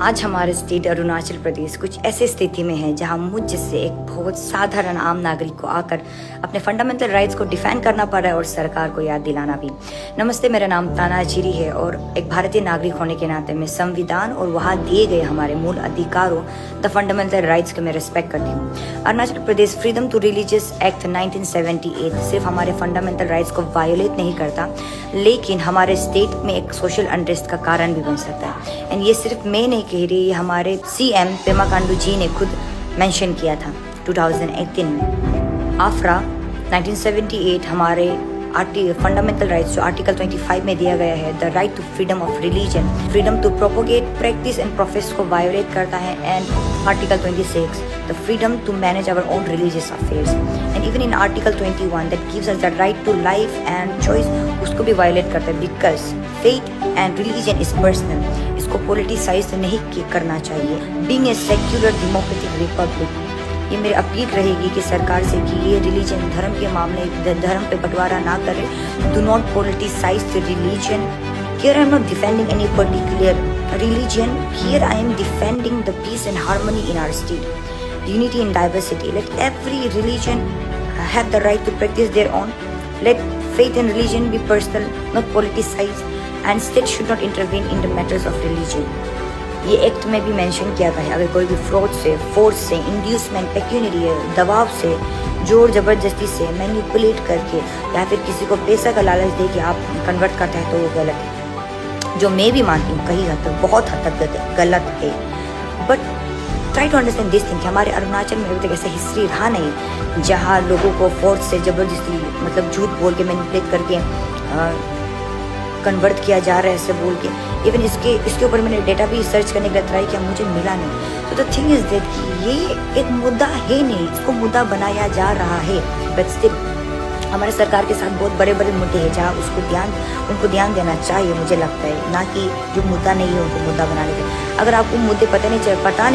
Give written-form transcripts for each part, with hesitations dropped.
आज हमारे स्टेट अरुणाचल प्रदेश कुछ ऐसी स्थिति में है जहां मुझ जैसे एक बहुत साधारण आम नागरिक को आकर अपने फंडामेंटल राइट्स को डिफेंड करना पड़ रहा है और सरकार को याद दिलाना भी। नमस्ते, मेरा नाम ताना अचीरी है और एक भारतीय नागरिक होने के नाते मैं संविधान और वहाँ दिए गए हमारे मूल अधिकारों द फंडामेंटल राइट्स को मैं रिस्पेक्ट करती हूँ। Arunachal Pradesh freedom to religious act 1978 सिर्फ हमारे फंडामेंटल राइट्स को वायोलेट नहीं करता, लेकिन हमारे स्टेट में एक सोशल अनरेस्ट का कारण भी बन सकता है। एंड ये सिर्फ मैं नहीं कह रही, हमारे सीएम पेमा खांडू जी ने खुद मेंशन किया था 2018 में। आफ्रा 1978 हमारे फंडामेंटल राइट्स जो आर्टिकल 25 में दिया गया है, the right to freedom of religion, freedom to propagate, practice and profess को वायोलेट करता है। And article 26 the freedom to manage our own religious affairs, and even in article 21 that gives us the right to life and choice, उसको भी violate करता है। Because faith and religion is personal, इसको politicize नहीं करना चाहिए। Being a secular democratic republic, ये मेरी अपील रहेगी कि सरकार से कि ये रिलीजन धर्म के मामले धर्म पे बंटवारा ना करे। Do not politicise the religion. Here I am not defending any particular religion. Here I am defending the peace and harmony in our state, unity in diversity. Let every religion have the right to practice their own. Let faith and religion be personal, not politicized, and state should not intervene in the matters of religion. ये act में भी mention किया गया है, अगर कोई भी fraud से, फोर्स से, इंड्यूसमेंट, पेक्यूनरी दबाव से, जोर जबरदस्ती से, मैनिपुलेट करके या फिर किसी को पैसा का लालच दे के आप कन्वर्ट करते हैं तो वो गलत है, जो मैं भी मानती हूँ कहीं हद तक, बहुत हद तक गलत है। But try to understand this thing कि हमारे अरुणाचल में अभी तक ऐसा हिस्ट्री रहा नहीं जहाँ लोगों को फोर्स से जबरदस्ती मतलब झूठ बोल के मैनिपुलेट करके कन्वर्ट किया जा रहा है ऐसे बोल के। इवन इसके ऊपर मैंने डेटा भी सर्च करने के लिए ट्राई किया, मुझे मिला नहीं। तो द थिंग इज दैट कि ये एक मुद्दा है नहीं, इसको मुद्दा बनाया जा रहा है। बट स्टिल हमारे सरकार के साथ बहुत बड़े बड़े मुद्दे हैं जहाँ उनको ध्यान देना चाहिए, मुझे लगता है, ना कि जो मुद्दा नहीं है उनको मुद्दा बनाने के। अगर आपको मुद्दे पता नहीं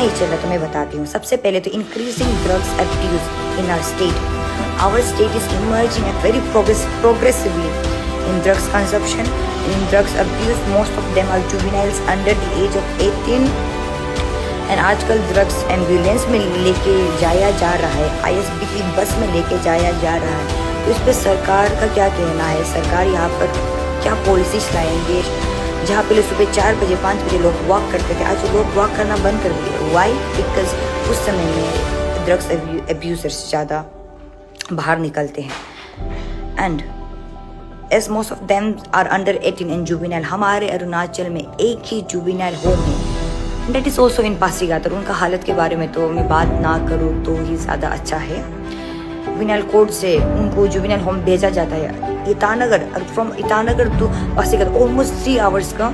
चल रहा तो मैं बताती हूँ। सबसे पहले तो increasing drugs abuse in our state. Our state is emerging at very progressively in drugs consumption, in drugs abuse. Most of them are juveniles under the age of 18, and आजकल ड्रग्स एम्बुलेंस में लेके जाया जा रहा है, ISB की बस में लेके जाया जा रहा है। तो इस पर सरकार का क्या कहना है? सरकार यहाँ पर क्या पॉलिसीज लाएंगे? जहाँ पहले सुबह 4 बजे 5 बजे लोग वॉक करते थे, आज लोग वॉक करना बंद कर दिए। वाई? बिकॉज उस समय में ड्रग्स एब्यूजर्स ज़्यादा बाहर निकलते हैं। And as most of them are under 18 and juvenile, हमारे अरुणाचल में एक ही जुवेनाइल होम है, that is also in Pasighat. और उनका हालत के बारे में तो मैं बात ना करूँ तो ही ज़्यादा अच्छा है। जुवेनाइल कोर्ट से उनको जुवेनाइल होम भेजा जाता है Itanagar, from Itanagar to Pasighat almost 3 hours का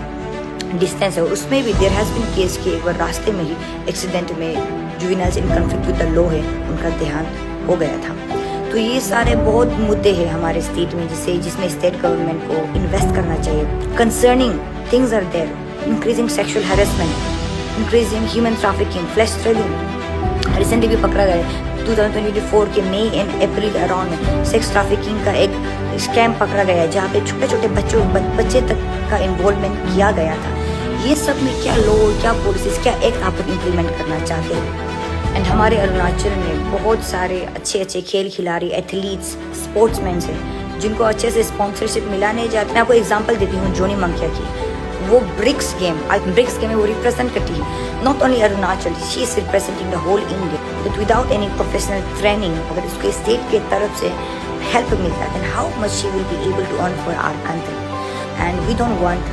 डिस्टेंस है। और उसमें भी देयर हैज़ बीन केस कि एक बार रास्ते में ही एक्सीडेंट में juveniles in conflict with the law है, उनका देहांत हो गया था। तो ये सारे बहुत मुद्दे हैं हमारे स्टेट में जिसमें स्टेट गवर्नमेंट को इन्वेस्ट करना चाहिए। Concerning things are there, increasing sexual harassment, increasing human trafficking, flash trading. Recently भी पकड़ा गया 2024 के मई एंड अप्रैल अराउंड में सेक्स ट्रैफिकिंग का एक स्कैम पकड़ा गया जहाँ पे छोटे छोटे बच्चे तक का इन्वॉल्वमेंट किया गया था। ये सब में क्या लॉ, क्या पॉलिसीज, क्या एक्ट आप इम्प्लीमेंट करना चाहते हैं? एंड हमारे अरुणाचल में बहुत सारे अच्छे खेल खिलाड़ी, एथलीट्स, स्पोर्ट्समैन हैं जिनको अच्छे से स्पॉन्सरशिप मिला नहीं जाता। मैं आपको एग्जांपल देती हूँ जोनी मंकिया की। वो ब्रिक्स गेम में वो रिप्रेजेंट करती है not only Arunachal, she is representing the whole India. But without any professional training, अगर उसके स्टेट के तरफ से हेल्प मिलता है, then how much she will be able to earn for our country. And we don't want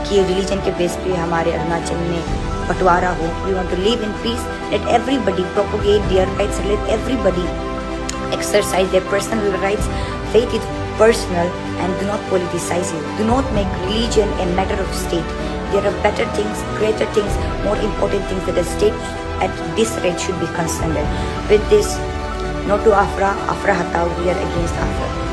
कि religion के base पे हमारे अरुणाचल में बंटवारा हो। We want to live in peace, let everybody propagate their rights, let everybody exercise their personal rights. Faith is personal and do not politicize it. Do not make religion a matter of state. There are better things, greater things, more important things that the state at this rate should be concerned with. With this, no to Afra Hatao, we are against Afra.